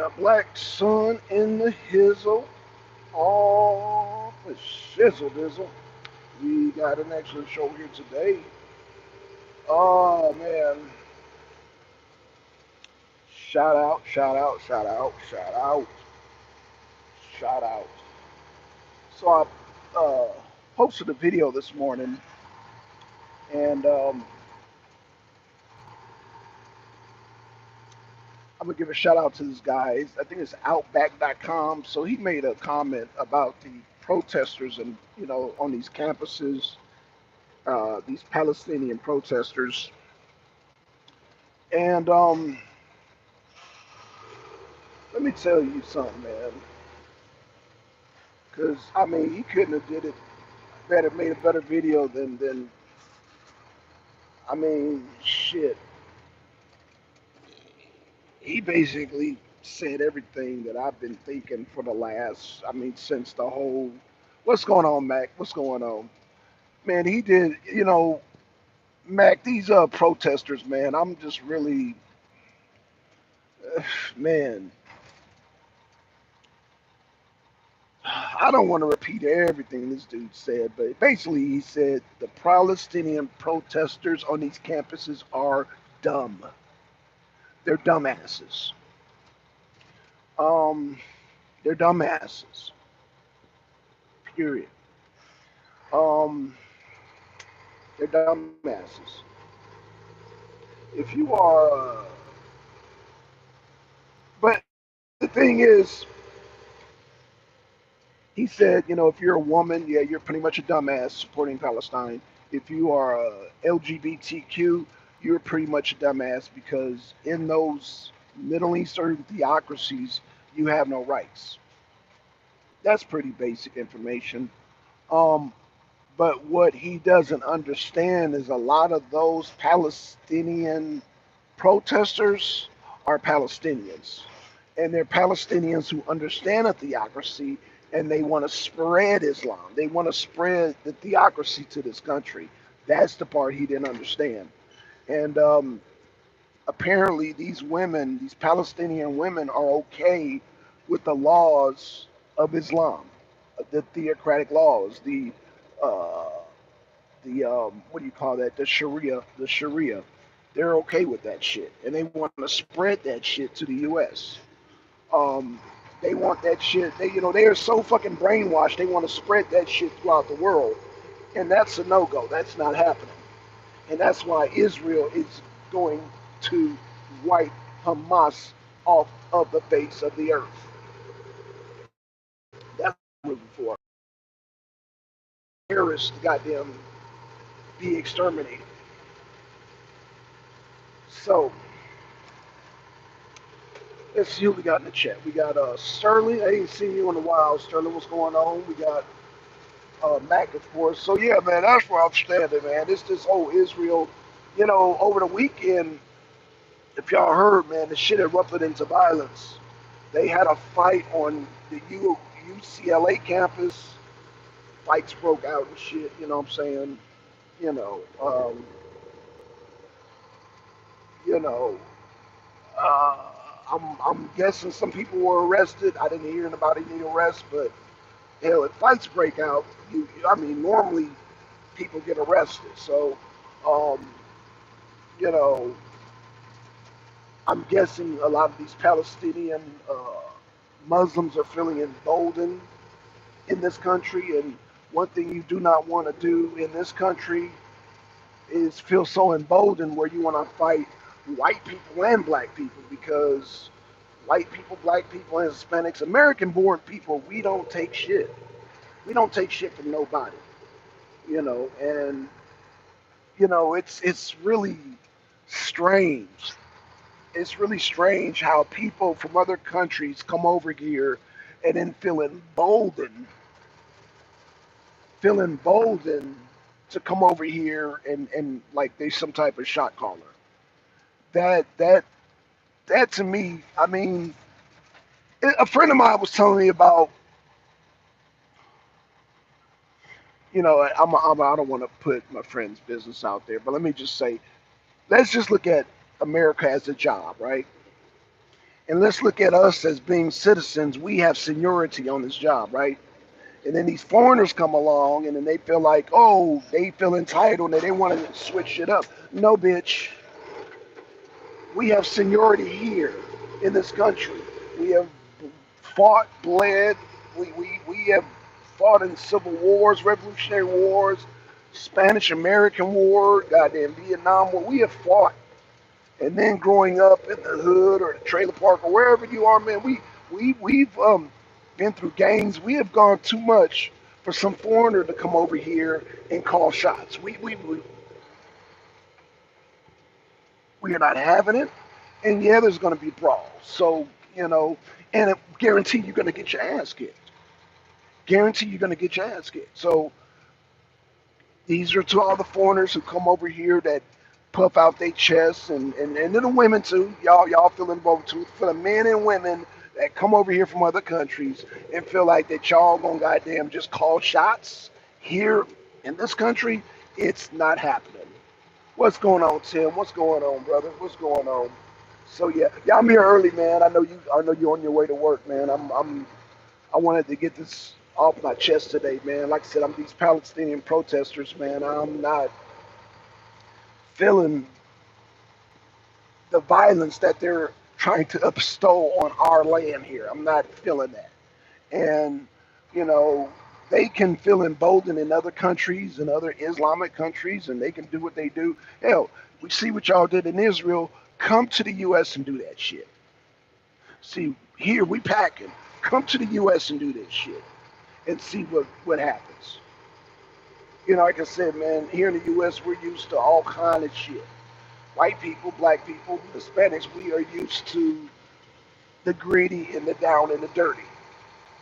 got Black Sun in the hizzle. Oh, the shizzle dizzle. We got an excellent show here today. Oh man. Shout out, shout out, shout out, shout out, shout out. So I posted a video this morning and I'm gonna give a shout out to this guy. I think it's Outback.com. So he made a comment about the protesters and on these campuses, these Palestinian protesters. And let me tell you something, man. Because I mean, he couldn't have did it better, made a better video than. I mean, shit. He basically said everything that I've been thinking for the last. I mean, since the whole. What's going on, Mac? What's going on, man? He did. Mac. These protesters, man. I'm just really, man. I don't want to repeat everything this dude said, but basically he said the Palestinian protesters on these campuses are dumb. They're dumbasses. Um, they're dumbasses. Period. Um, they're dumbasses. If you are, but the thing is, he said, if you're a woman, yeah, you're pretty much a dumbass supporting Palestine. If you are LGBTQ, you're pretty much a dumbass because in those Middle Eastern theocracies, you have no rights. That's pretty basic information. Um, but what he doesn't understand is a lot of those Palestinian protesters are Palestinians. And they're Palestinians who understand a theocracy and they want to spread Islam. They want to spread the theocracy to this country. That's the part he didn't understand. And apparently, these women, these Palestinian women, are okay with the laws of Islam, the theocratic laws, uh, the what do you call that? The Sharia. They're okay with that shit, and they want to spread that shit to the U.S. Um, they want that shit. They are so fucking brainwashed. They want to spread that shit throughout the world, and that's a no go. That's not happening, and that's why Israel is going to wipe Hamas off of the face of the earth. That's what they're moving for. Terrorists, goddamn, be exterminated. So let's see who we got in the chat. We got Sterling. I ain't seen you in a while, Sterling. What's going on? We got Mac, of course. So yeah, man, that's where I'm standing, man. It's this whole Israel. Over the weekend, if y'all heard, man, the shit erupted into violence. They had a fight on the UCLA campus. Fights broke out and shit. You know what I'm saying? You know, um, you know. Uh, I'm guessing some people were arrested. I didn't hear about any arrests, but hell, if fights break out, I mean, normally people get arrested. So, um, you know, I'm guessing a lot of these Palestinian Muslims are feeling emboldened in this country. And one thing you do not want to do in this country is feel so emboldened where you want to fight white people and black people because white people, black people, and Hispanics, American born people, we don't take shit. We don't take shit from nobody, and it's really strange. It's really strange how people from other countries come over here and then feel emboldened to come over here and like they some type of shot caller. That that that to me, I mean, a friend of mine was telling me about, I don't want to put my friend's business out there, but let me just say, let's just look at America as a job, right? And let's look at us as being citizens. We have seniority on this job, right? And then these foreigners come along and then they feel like, oh, they feel entitled and they want to switch it up. No, bitch. We have seniority here in this country. We have fought, bled. We have fought in civil wars, revolutionary wars, Spanish American War, goddamn Vietnam War. We have fought. And then growing up in the hood or the trailer park or wherever you are, man, we've been through gangs. We have gone too much for some foreigner to come over here and call shots. We are not having it. And yeah, there's going to be brawls. So, and I guarantee you're going to get your ass kicked. Guarantee you're going to get your ass kicked. So these are to all the foreigners who come over here that puff out their chests, and to the women too. Y'all feel involved too. For the men and women that come over here from other countries and feel like that y'all gonna goddamn just call shots here in this country, it's not happening. What's going on, Tim? What's going on, brother? What's going on? So yeah, I'm here early, man. I know you're on your way to work, man. I wanted to get this off my chest today, man. Like I said, I'm these Palestinian protesters, man. I'm not feeling the violence that they're trying to bestow on our land here. I'm not feeling that. And, you know, they can feel emboldened in other countries and other Islamic countries, and they can do what they do. Hell, we see what y'all did in Israel. Come to the U.S. and do that shit. See, here we packing. Come to the U.S. and do this shit and see what happens. Like I said, man, here in the U.S., we're used to all kind of shit. White people, black people, Hispanics, we are used to the gritty and the down and the dirty.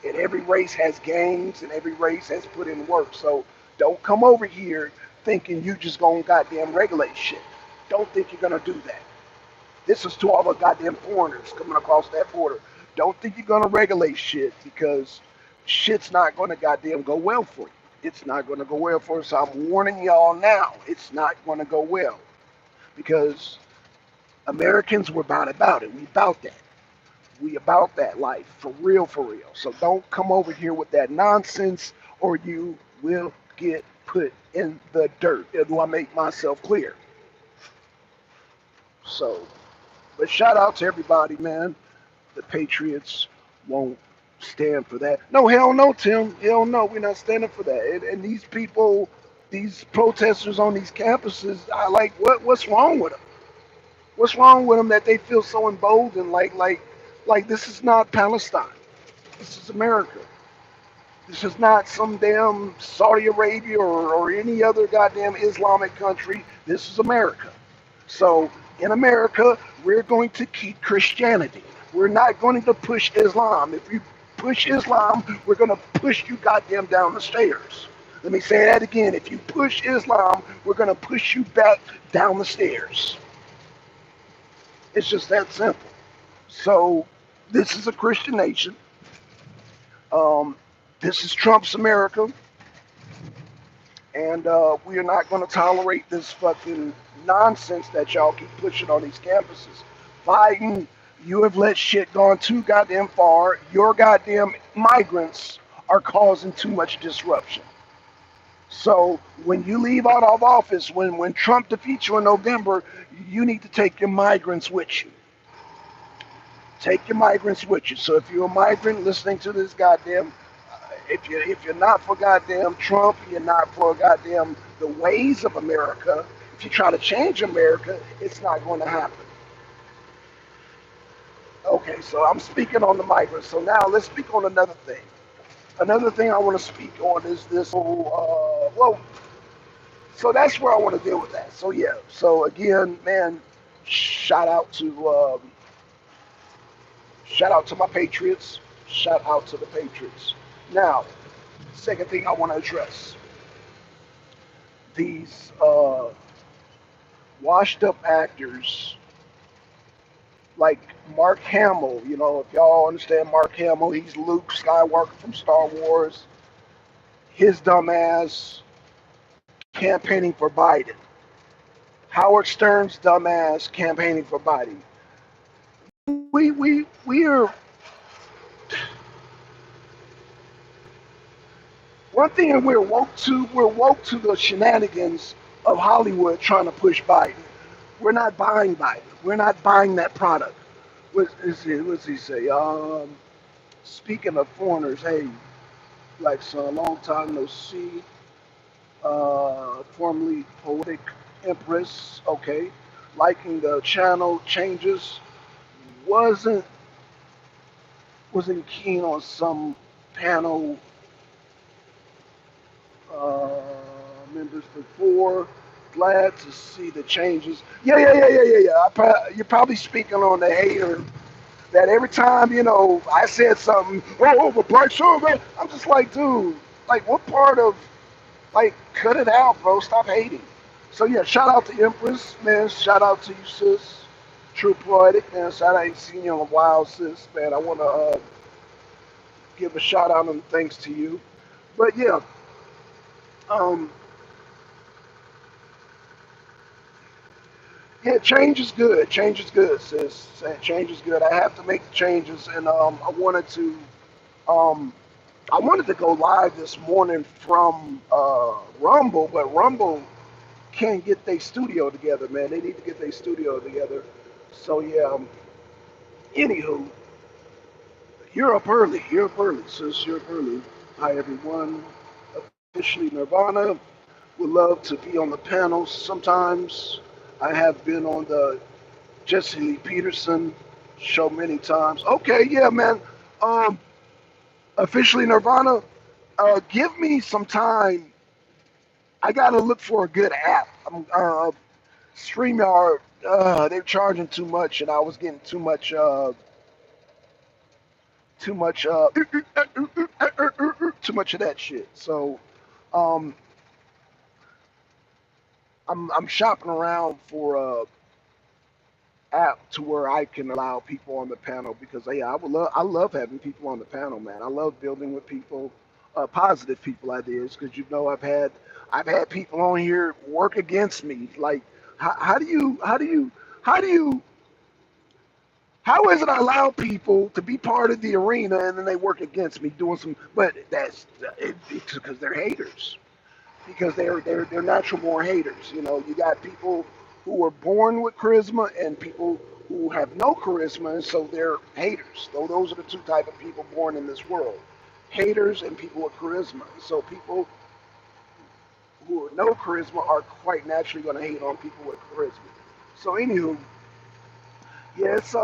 And every race has games and every race has put in work. So don't come over here thinking you just gonna goddamn regulate shit. Don't think you're gonna do that. This is to all the goddamn foreigners coming across that border. Don't think you're gonna regulate shit because shit's not gonna goddamn go well for you. It's not gonna go well for us. So I'm warning y'all now. It's not gonna go well because Americans were about it. We about that. We about that life for real, for real. So don't come over here with that nonsense, or you will get put in the dirt. Do I make myself clear? So, but shout out to everybody, man. The Patriots won't stand for that. No, hell no, Tim. Hell no, we're not standing for that. And these people, these protesters on these campuses, I like what's wrong with them? What's wrong with them that they feel so emboldened? Like this is not Palestine. This is America. This is not some damn Saudi Arabia or any other goddamn Islamic country. This is America. So in America, we're going to keep Christianity. We're not going to push Islam. If you push Islam, we're going to push you goddamn down the stairs. Let me say that again. If you push Islam, we're going to push you back down the stairs. It's just that simple. So this is a Christian nation. This is Trump's America. And we are not going to tolerate this fucking nonsense that y'all keep pushing on these campuses. Biden, you have let shit gone too goddamn far. Your goddamn migrants are causing too much disruption. So when you leave out of office, when Trump defeats you in November, you need to take your migrants with you. Take your migrants with you. So if you're a migrant listening to this goddamn, if you're not for goddamn Trump, you're not for goddamn the ways of America. If you try to change America, it's not going to happen. Okay, so I'm speaking on the migrants. So now let's speak on another thing. Another thing I want to speak on is this whole, so that's where I want to deal with that. So yeah, so again, man, shout out to my Patriots. Shout out to the Patriots. Now, second thing I want to address. These washed up actors like Mark Hamill, if y'all understand Mark Hamill, he's Luke Skywalker from Star Wars. His dumbass campaigning for Biden. Howard Stern's dumbass campaigning for Biden. we are one thing we're woke to the shenanigans of Hollywood trying to push Biden. We're not buying Biden. We're not buying that product. What's he say? Speaking of foreigners, hey, like so a long time no see. Formerly poetic empress. Okay, liking the channel changes. Wasn't wasn't keen on some panel uh, members before. Glad to see the changes. Yeah. You're probably speaking on the hater that every time, I said something, but Black Silver, I'm just like, dude, like, what part of, like, cut it out, bro. Stop hating. So, yeah, shout out to Empress, man. Shout out to you, sis. True Poetic, man. Shout out, I ain't seen you in a while, sis, man. I want to give a shout out and thanks to you. But, yeah, um, yeah, change is good. Change is good, sis. Change is good. I have to make the changes, and um, I wanted to go live this morning from Rumble, but Rumble can't get their studio together, man. They need to get their studio together. So yeah. Anywho, you're up early. You're up early, sis. You're up early. Hi everyone. Officially Nirvana. Would love to be on the panel sometimes. I have been on the Jesse Lee Peterson show many times. Okay, yeah, man. Um, Officially Nirvana. Give me some time. I gotta look for a good app. StreamYard. They're charging too much, and I was getting too much, too much of that shit. So, um, I'm shopping around for a app to where I can allow people on the panel because yeah, I love having people on the panel, man. I love building with people, positive people ideas because I've had people on here work against me. Like how do you how is it I allow people to be part of the arena and then they work against me doing some? But it's because they're haters. Because they're natural born haters. You know, you got people who are born with charisma and people who have no charisma, and so they're haters. So those are the two type of people born in this world: haters and people with charisma. So people who are no charisma are quite naturally going to hate on people with charisma. So anywho, yeah, it's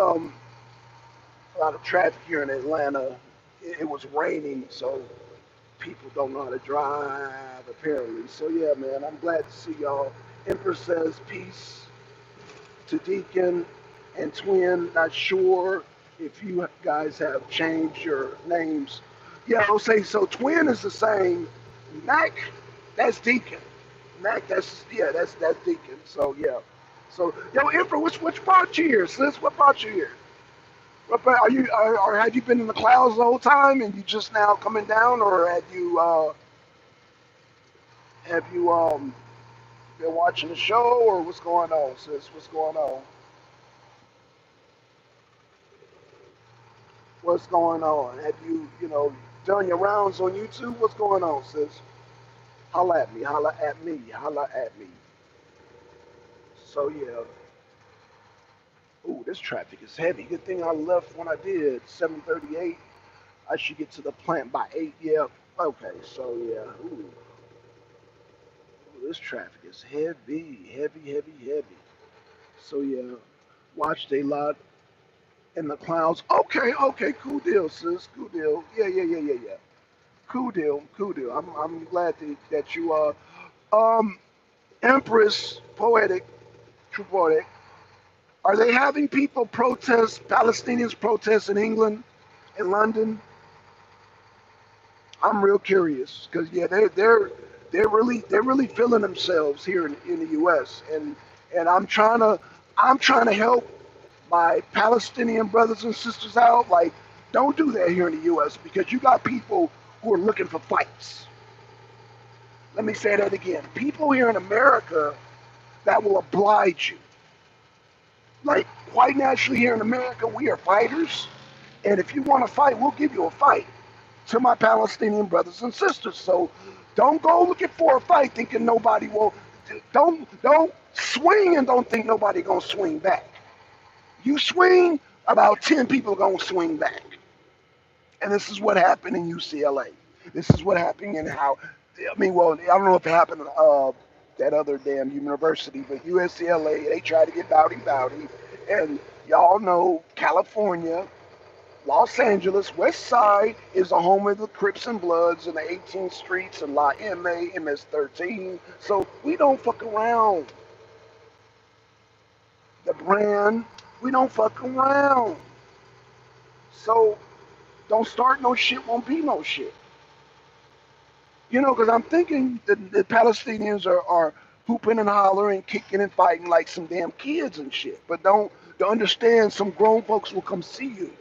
a lot of traffic here in Atlanta. It was raining, so people don't know how to drive apparently. So yeah, man, I'm glad to see y'all. Empress says peace to Deacon and Twin. Not sure if you guys have changed your names. Yeah, I'll say so. Twin is the same. Mac, that's Deacon. Mac, that's Deacon. So yeah. So yo, Emperor, which brought you here, sis? What brought you here? Are you or have you been in the clouds the whole time and you just now coming down, or have you been watching the show, or what's going on, sis? What's going on? What's going on? Have done your rounds on YouTube? What's going on, sis? Holla at me. Holla at me. Holla at me. So yeah. Ooh, this traffic is heavy. Good thing I left when I did. 7:38. I should get to the plant by 8. Yeah. Okay. So yeah. Ooh, this traffic is heavy, heavy, heavy, heavy. So yeah. Watched a lot in the clouds. Okay. Okay. Cool deal, sis. Cool deal. Yeah. Cool deal, cool deal. I'm glad that you Empress Poetic, True Poetic. Are they having people protest, Palestinians protest in England, in London? I'm real curious because yeah, they're really feeling themselves here in the U.S. and I'm trying to help my Palestinian brothers and sisters out. Like, don't do that here in the U.S. because you got people who are looking for fights. Let me say that again. People here in America that will oblige you. Like, quite naturally here in America, we are fighters. And if you want to fight, we'll give you a fight to my Palestinian brothers and sisters. So don't go looking for a fight thinking nobody will. Don't swing and don't think nobody gonna swing back. You swing, about 10 people are gonna swing back. And this is what happened in UCLA. This is what happened in how. I mean, well, I don't know if it happened that other damn university, but UCLA, they tried to get bowdy, and y'all know California, Los Angeles, West Side is the home of the Crips and Bloods and the 18th Streets and La MA, MS-13. So we don't fuck around. The brand, we don't fuck around. So don't start no shit, won't be no shit. You know, because I'm thinking the Palestinians are hooping and hollering, kicking and fighting like some damn kids and shit. But don't understand, some grown folks will come see you.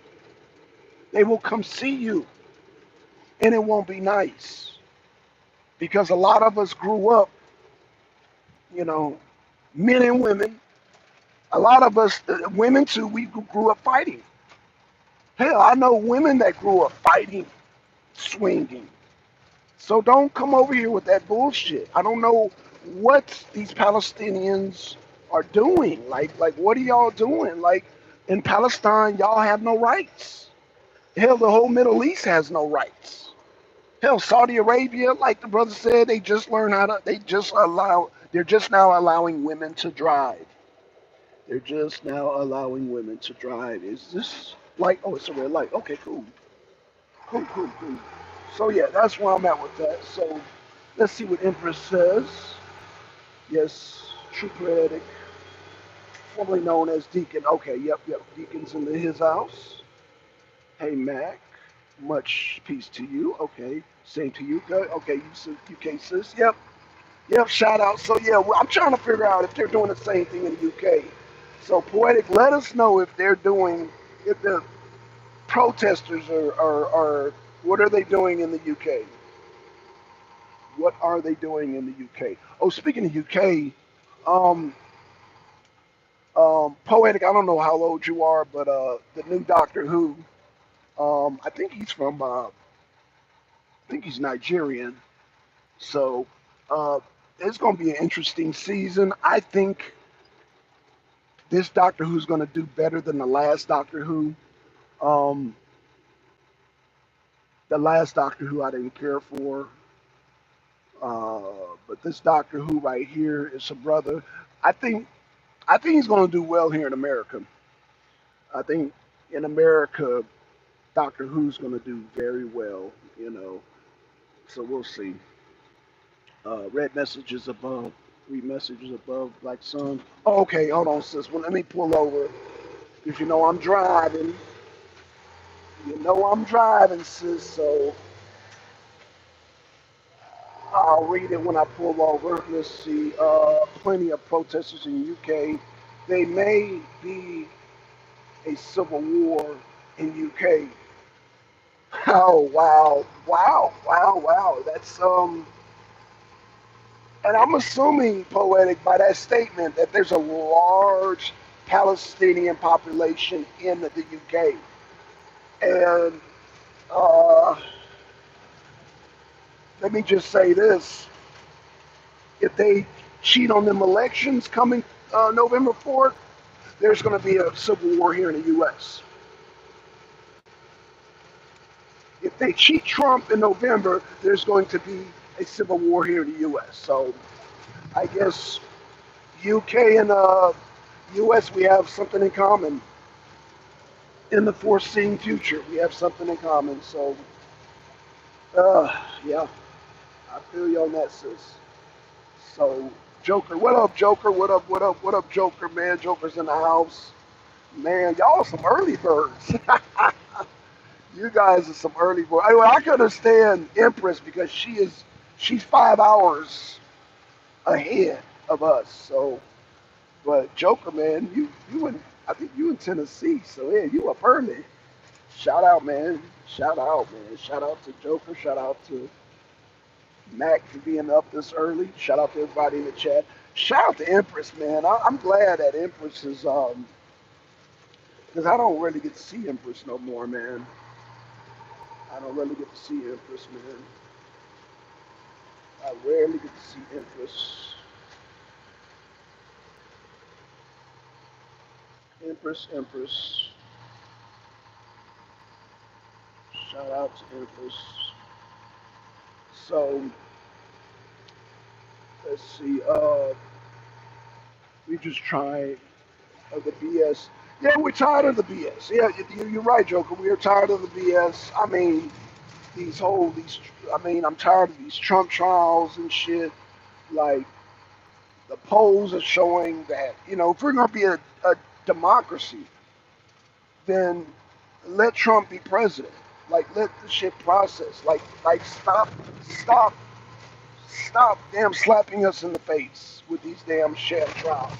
They will come see you, and it won't be nice. Because a lot of us grew up, you know, men and women, a lot of us, women too, we grew up fighting. Hell, I know women that grew up fighting, swinging. So don't come over here with that bullshit. I don't know what these Palestinians are doing. Like what are y'all doing? Like in Palestine, y'all have no rights. Hell, the whole Middle East has no rights. Hell, Saudi Arabia, like the brother said, they just learned how to. They're just now allowing women to drive. They're just now allowing women to drive. Is this like? Oh, it's a red light. Okay, cool, cool. So yeah, that's where I'm at with that. So let's see what Empress says. Yes, true poetic, formerly known as Deacon. Okay, yep. Deacon's in his house. Hey Mac, much peace to you. Okay, same to you. Good. Okay, UK sis. Yep. Shout out. So yeah, I'm trying to figure out if they're doing the same thing in the UK. So poetic, let us know if they're doing, if the protesters are what are they doing in the UK? What are they doing in the UK? Oh, speaking of UK, um, poetic. I don't know how old you are, but the new Doctor Who. I think he's from. I think he's Nigerian. So it's going to be an interesting season. I think this Doctor Who's going to do better than the last Doctor Who. Um, the last Doctor Who I didn't care for, uh, but this Doctor Who right here is a brother. I think I think he's going to do well here in America. I think in America, Doctor Who's going to do very well. You know, so we'll see. Red messages above. Read messages above, like son. Oh, okay, hold on, sis. Well, let me pull over because you know I'm driving. You know I'm driving, sis. So I'll read it when I pull over. Let's see. Plenty of protesters in the UK. They may be a civil war in UK. Oh wow. That's and I'm assuming poetic by that statement that there's a large Palestinian population in the UK. And uh, let me just say this: if they cheat on them elections coming November 4th, there's going to be a civil war here in the U.S. If they cheat Trump in November, there's going to be a civil war here in the U.S. So I guess UK and U.S. we have something in common in the foreseen future. We have something in common. So yeah, I feel you on that, sis. So Joker, what up, Joker? What up, Joker? Man, Joker's in the house. Man, y'all are some early birds. You guys are some early birds. Anyway, I can understand Empress because she's 5 hours ahead of us. So, but Joker, man, I think you in Tennessee. So yeah, you up early. Shout out, man. Shout out, man. Shout out to Joker. Shout out to Mac for being up this early. Shout out to everybody in the chat. Shout out to Empress, man. I'm glad that Empress is. Because I don't really get to see Empress no more, man. I don't really get to see Empress, man. I rarely get to see Empress. Empress. Shout out to Empress. So let's see. We just tried the BS. Yeah, we're tired of the BS. Yeah, you're right, Joker. We are tired of the BS. I mean, these. I mean, I'm tired of these Trump trials and shit. Like the polls are showing that if we're gonna be a democracy, then let Trump be president. Like let the shit process. Like stop stop damn slapping us in the face with these damn sham trials.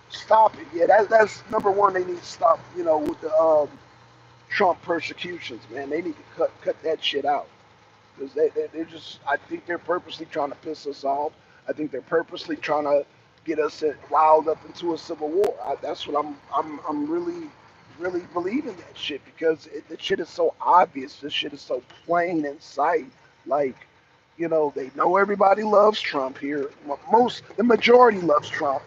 Stop it. Yeah, that's number one. They need to stop. With the Trump persecutions, man. They need to cut that shit out because they're just. I think they're purposely trying to piss us off. I think they're purposely trying to get us riled up into a civil war. That's what I'm really believing that shit because the shit is so obvious. This shit is so plain in sight. Like, they know everybody loves Trump here. The majority loves Trump.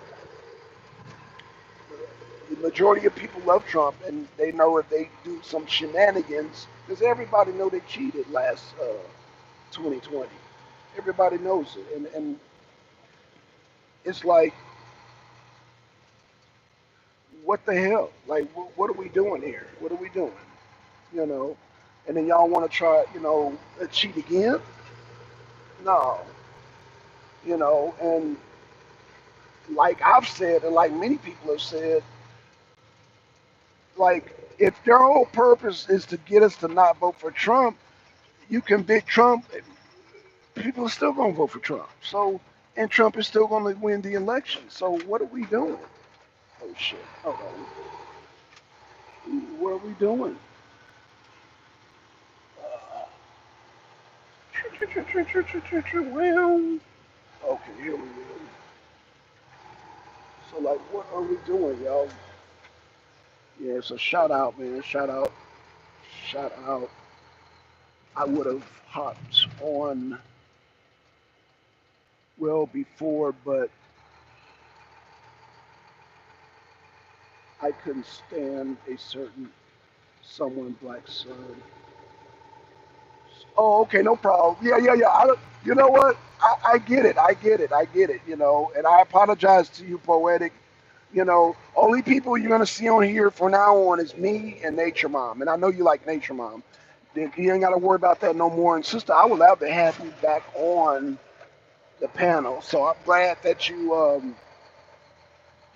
The majority of people love Trump, and they know if they do some shenanigans, because everybody know they cheated last 2020. Everybody knows it, and it's like, what the hell? Like, what are we doing here? What are we doing? You know, and then y'all want to try, cheat again? No, and like I've said, and like many people have said, like if their whole purpose is to get us to not vote for Trump, you convict Trump, people are still going to vote for Trump. So, and Trump is still going to win the election. So, what are we doing? Oh shit! What are we doing? Well, okay, here we go. So, like, what are we doing, y'all? Yeah. So, shout out, man. Shout out. I would have hopped on well before, but I couldn't stand a certain someone black son. Oh, okay, no problem. Yeah. You know what? I get it. I get it. And I apologize to you, poetic. Only people you're gonna see on here from now on is me and Nature Mom, and I know you like Nature Mom. You ain't got to worry about that no more. And sister, I would love to have you back on the panel. So I'm glad that you.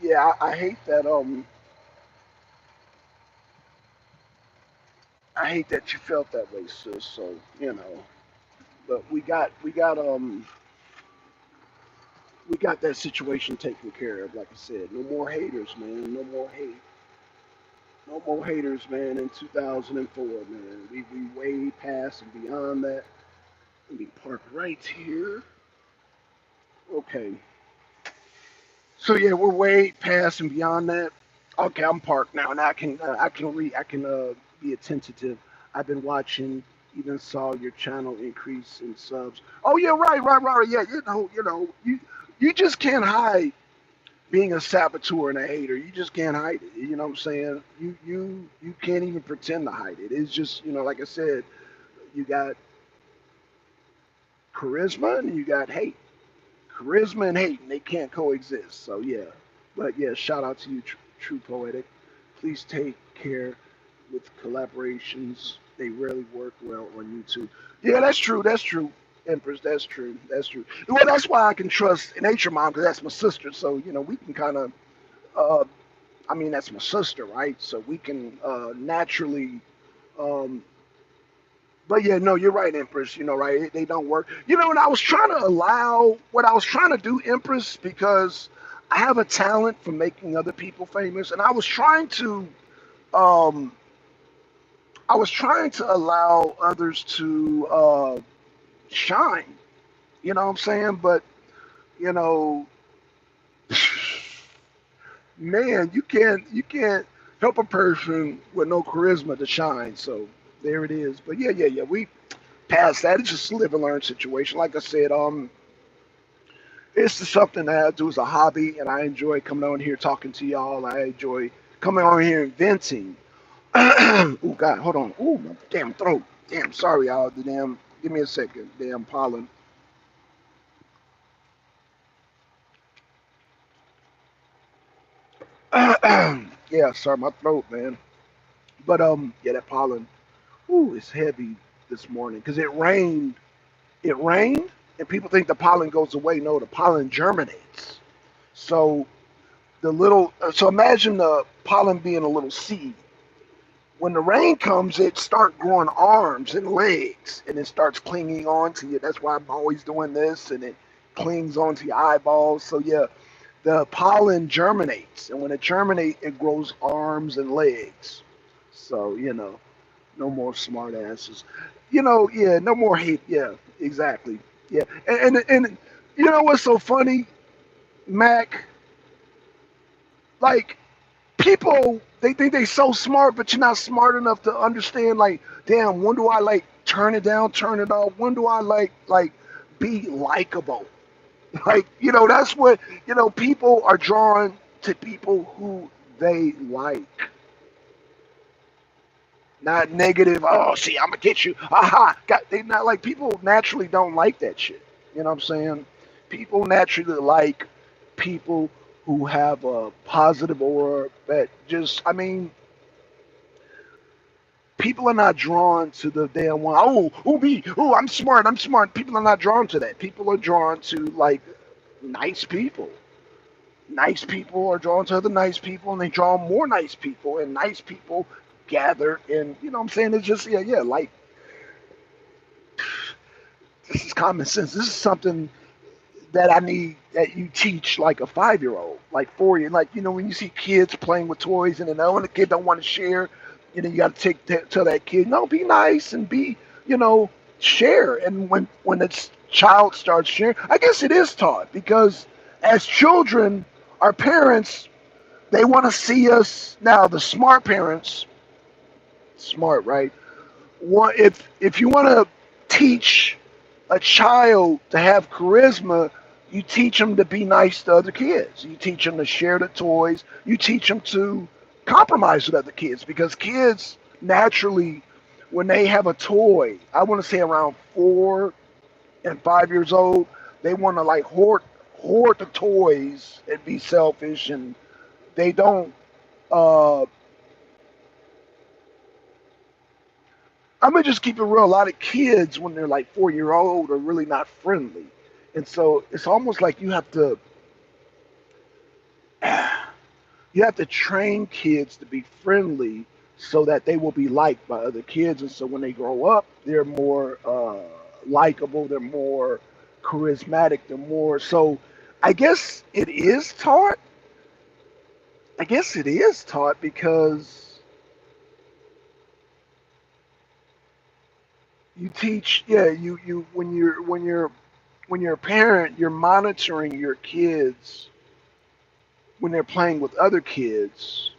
Yeah, I hate that. I hate that you felt that way, sis. So but we got that situation taken care of. Like I said, no more haters, man. No more hate. No more haters, man. In 2004, man, we way past and beyond that. Let me park right here. Okay. So yeah, we're way past and beyond that. Okay, I'm parked now, and I can be attentive. I've been watching. Even saw your channel increase in subs. Oh yeah, right. Yeah, you just can't hide being a saboteur and a hater. You just can't hide it. You know what I'm saying? You can't even pretend to hide it. It's just like I said, you got charisma and you got hate. Charisma and hate, and they can't coexist. So yeah, but yeah, shout out to you, True Poetic. Please take care with collaborations. They rarely work well on YouTube. Yeah, that's true. That's true. Empress, that's true. That's true. Well, that's why I can trust Nature Mom because that's my sister. So we can kind of. Uh, I mean, that's my sister, right? So we can naturally. Um, but yeah, no, you're right, Empress. Right? They don't work. And I was trying to allow what I was trying to do, Empress, because I have a talent for making other people famous, and um, I was trying to allow others to shine. You know what I'm saying? But you know, man, you can't. help a person with no charisma to shine. So there it is. But yeah. We passed that. It's just a live and learn situation. Like I said, it's just something that I do as a hobby, and I enjoy coming on here talking to y'all. I enjoy coming on here and venting. Oh God, hold on. Oh my damn throat. Damn, sorry y'all. The damn. Give me a second. Damn pollen. Yeah, sorry, my throat, man. But yeah, that pollen. Ooh, it's heavy this morning because it rained. It rained, and people think the pollen goes away. No, the pollen germinates. So so imagine the pollen being a little seed. When the rain comes, it starts growing arms and legs, and it starts clinging on to you. That's why I'm always doing this, and it clings onto your eyeballs. So yeah, the pollen germinates, and when it germinates, it grows arms and legs. So no more smart asses. Yeah, no more hate. Yeah, exactly. Yeah, and you know what's so funny, Mac? Like people, they think they so smart, but you're not smart enough to understand. Like, damn, when do I like turn it down, turn it off? When do I like be likable? Like, that's what people are drawn to people who they like. Not negative. Oh, see, I'm gonna get you. Aha! They not like people naturally don't like that shit. You know what I'm saying? People naturally like people who have a positive aura that just. I mean, people are not drawn to the damn one. Oh, me. Oh, I'm smart. I'm smart. People are not drawn to that. People are drawn to like nice people. Nice people are drawn to other nice people, and they draw more nice people, and nice people gather. And you know what I'm saying? It's just yeah. Like this is common sense. This is something that I need that you teach like a 5 year old, like 4 year, like when you see kids playing with toys and then when the kid don't want to share, you got to tell that kid, no, be nice and be, you know, share. And when the child starts sharing, I guess it is taught because as children, our parents they want to see us now. The smart parents, smart, right? If you want to teach a child to have charisma, you teach them to be nice to other kids. You teach them to share the toys. You teach them to compromise with other kids because kids naturally, when they have a toy, I want to say around 4 and 5 years old, they want to like hoard the toys and be selfish, and they don't. Uh, I'm gonna just keep it real. A lot of kids, when they're like 4 year old, are really not friendly, and so it's almost like you have to train kids to be friendly so that they will be liked by other kids, and so when they grow up, they're more likable, they're more charismatic, they're more. So, I guess it is taught. I guess it is taught because you teach. Yeah, you when you're a parent, you're monitoring your kids when they're playing with other kids,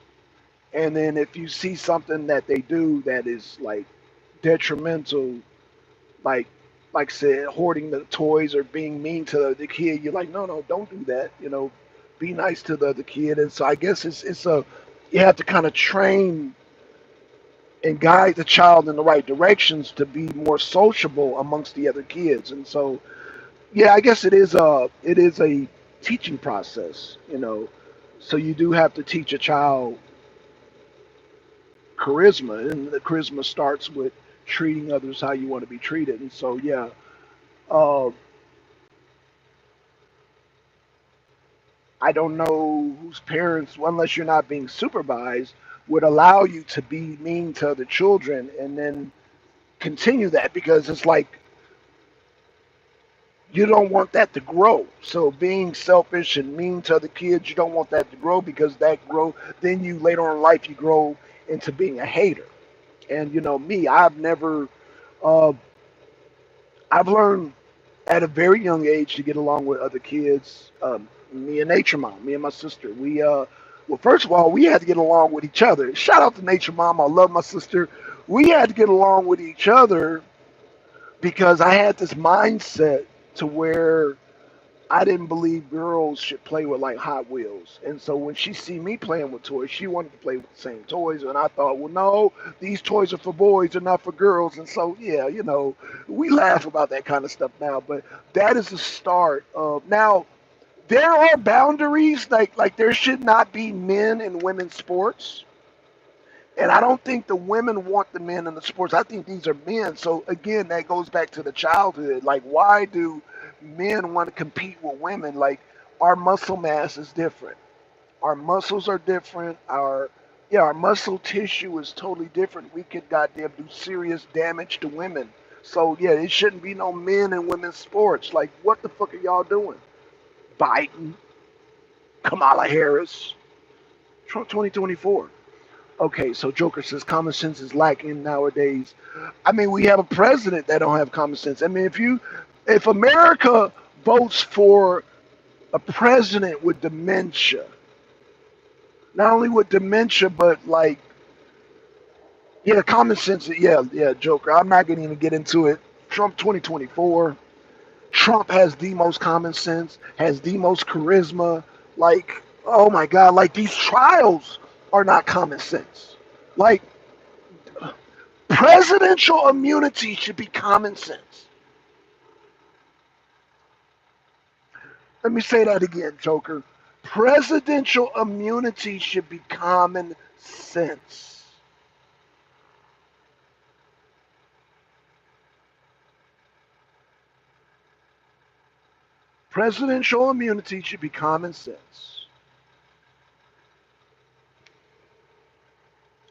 and then if you see something that they do that is like detrimental, like like said, hoarding the toys or being mean to the kid, you're like, no, don't do that. Be nice to the other kid. And so I guess it's a you have to kind of train and guide the child in the right directions to be more sociable amongst the other kids. And so yeah, I guess it is a teaching process. So you do have to teach a child charisma, and the charisma starts with treating others how you want to be treated. And so yeah, uh, I don't know whose parents, unless you're not being supervised, would allow you to be mean to other children and then continue that because it's like you don't want that to grow. So being selfish and mean to other kids, you don't want that to grow because that grow. Then you later on in life you grow into being a hater. And me, uh, I've learned at a very young age to get along with other kids. Me and Nature Mom, me and my sister, we Well, first of all, we had to get along with each other. Shout out to Nature Mom. I love my sister. We had to get along with each other because I had this mindset to where I didn't believe girls should play with like Hot Wheels. And so when she see me playing with toys, she wanted to play with the same toys. And I thought, well, no, these toys are for boys, they're not for girls. And so, yeah, we laugh about that kind of stuff now. But that is the start of now. There are boundaries, like there should not be men in women's sports. And I don't think the women want the men in the sports. I think these are men. So again, that goes back to the childhood. Like, why do men want to compete with women? Like, our muscle mass is different. Our muscles are different. Our muscle tissue is totally different. We could goddamn do serious damage to women. So yeah, it shouldn't be no men in women's sports. Like, what the fuck are y'all doing? Biden, Kamala Harris, Trump 2024. Okay, so Joker says common sense is lacking nowadays. I mean, we have a president that don't have common sense. I mean, if America votes for a president with dementia, not only with dementia, but like, yeah, common sense. Yeah, Joker. I'm not going to even get into it. Trump 2024. Trump has the most common sense, has the most charisma. Like, oh my God, like these trials are not common sense. Like, presidential immunity should be common sense. Let me say that again, Joker. Presidential immunity should be common sense. Presidential immunity should be common sense.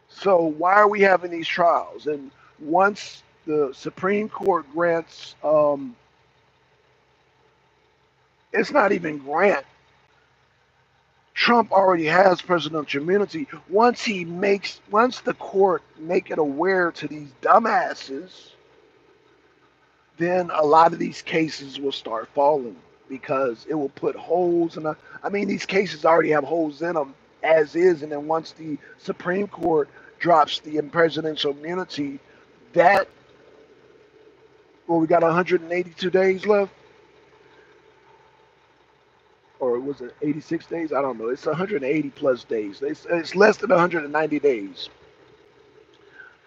So why are we having these trials? And once the Supreme Court grants, it's not even grant. Trump already has presidential immunity. Once the court make it aware to these dumbasses, then a lot of these cases will start falling because it will put holes in. I mean, these cases already have holes in them as is, and then once the Supreme Court drops the presidential immunity, that well, we got 182 days left, or was it 86 days? I don't know. It's 180 plus days. It's less than 190 days.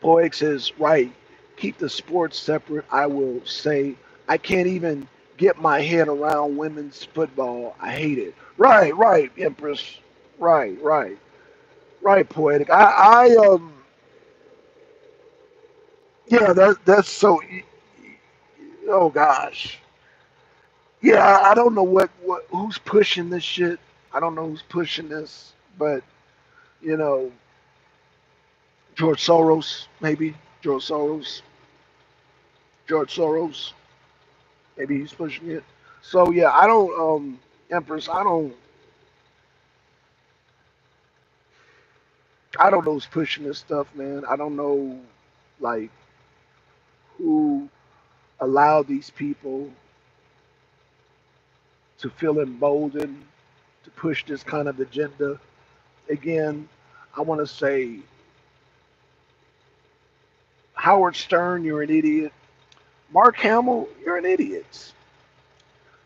Poetic says, right, keep the sports separate. I will say, I can't even get my head around women's football. I hate it. Right, Empress. Right, right, Poetic. Yeah, that's so. Oh gosh. Yeah, I don't know who's pushing this shit. I don't know who's pushing this, but you know, George Soros, maybe George Soros, George Soros, maybe he's pushing it. So yeah, I don't, Empress, I don't know who's pushing this stuff, man. I don't know, like, who allowed these people to feel emboldened to push this kind of agenda. Again, I want to say, Howard Stern, you're an idiot. Mark Hamill, you're an idiot.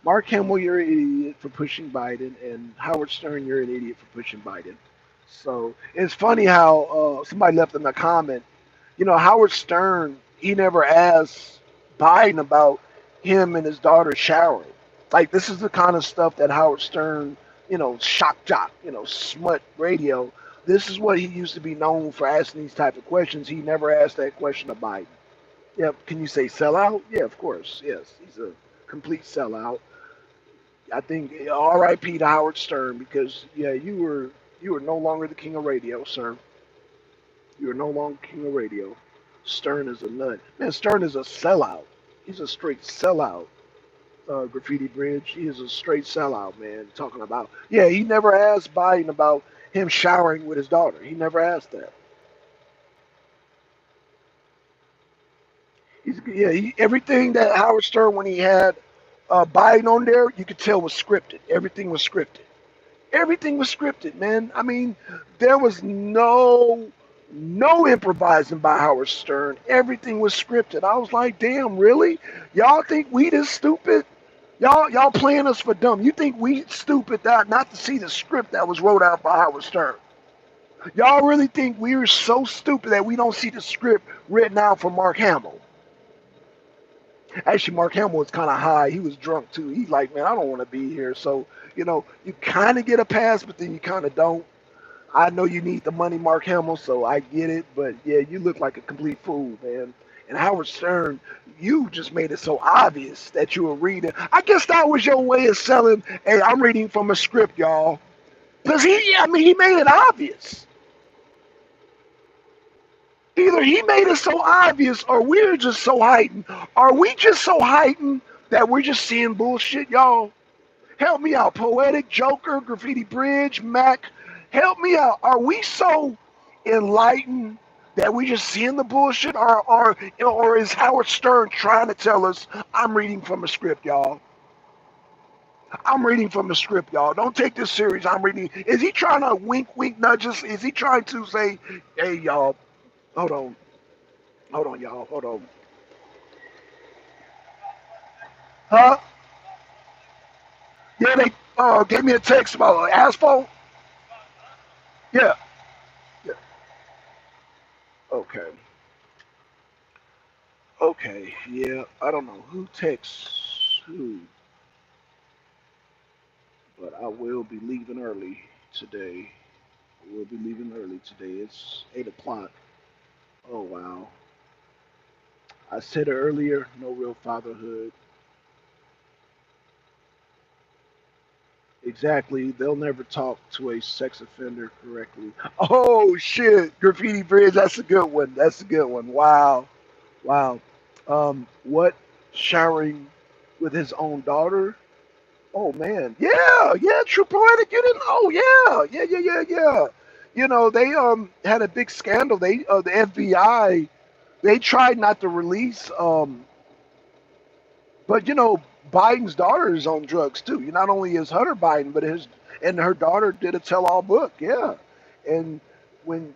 Mark Hamill, you're an idiot for pushing Biden, and Howard Stern, you're an idiot for pushing Biden. So it's funny how somebody left in a comment, Howard Stern, he never asked Biden about him and his daughter showering. Like, this is the kind of stuff that Howard Stern, shock jock, smut radio. This is what he used to be known for asking these type of questions. He never asked that question of Biden. Yep. Can you say sellout? Yeah, of course. Yes, he's a complete sellout. I think R.I.P. to Howard Stern because yeah, you were no longer the king of radio, sir. You are no longer king of radio. Stern is a nut. Man, Stern is a sellout. He's a straight sellout. Graffiti Bridge. He is a straight sellout, man. Talking about yeah, he never asked Biden about him showering with his daughter. He never asked that. Everything that Howard Stern when he had Biden on there, you could tell was scripted. Everything was scripted. Everything was scripted, man. I mean, there was no improvising by Howard Stern. Everything was scripted. I was like, damn, really? Y'all think we this stupid? Y'all playing us for dumb. You think we stupid that not to see the script that was wrote out by Howard Stern? Y'all really think we're so stupid that we don't see the script written out for Mark Hamill? Actually, Mark Hamill was kind of high. He was drunk too. He's like, man, I don't want to be here. So, you kind of get a pass, but then you kind of don't. I know you need the money, Mark Hamill, so I get it. But yeah, you look like a complete fool, man. And Howard Stern, you just made it so obvious that you were reading. I guess that was your way of selling, hey, I'm reading from a script, y'all. Because he made it obvious. Either he made it so obvious or we're just so heightened. Are we just so heightened that we're just seeing bullshit, y'all? Help me out. Poetic, Joker, Graffiti Bridge, Mac. Help me out. Are we so enlightened that we just seeing the bullshit? Or is Howard Stern trying to tell us, I'm reading from a script, y'all? I'm reading from a script, y'all. Don't take this serious. I'm reading. Is he trying to wink, wink, nudge us? Is he trying to say, hey, y'all, hold on. Hold on, y'all. Hold on. Huh? Yeah, they gave me a text about asphalt. Yeah. Yeah. Okay. Okay. Yeah. I don't know who texts who, but I will be leaving early today. I will be leaving early today. It's 8 o'clock. Oh wow. I said it earlier. No real fatherhood. Exactly. They'll never talk to a sex offender correctly. Oh shit. Graffiti Bridge. That's a good one. That's a good one. Wow. Wow. What? Showering with his own daughter? Oh man. Yeah, yeah, True Poetic. You didn't oh yeah. Yeah, yeah, yeah, yeah. They had a big scandal. The FBI, they tried not to release but Biden's daughter is on drugs too. Not only is Hunter Biden, but his and her daughter did a tell all book, yeah. And when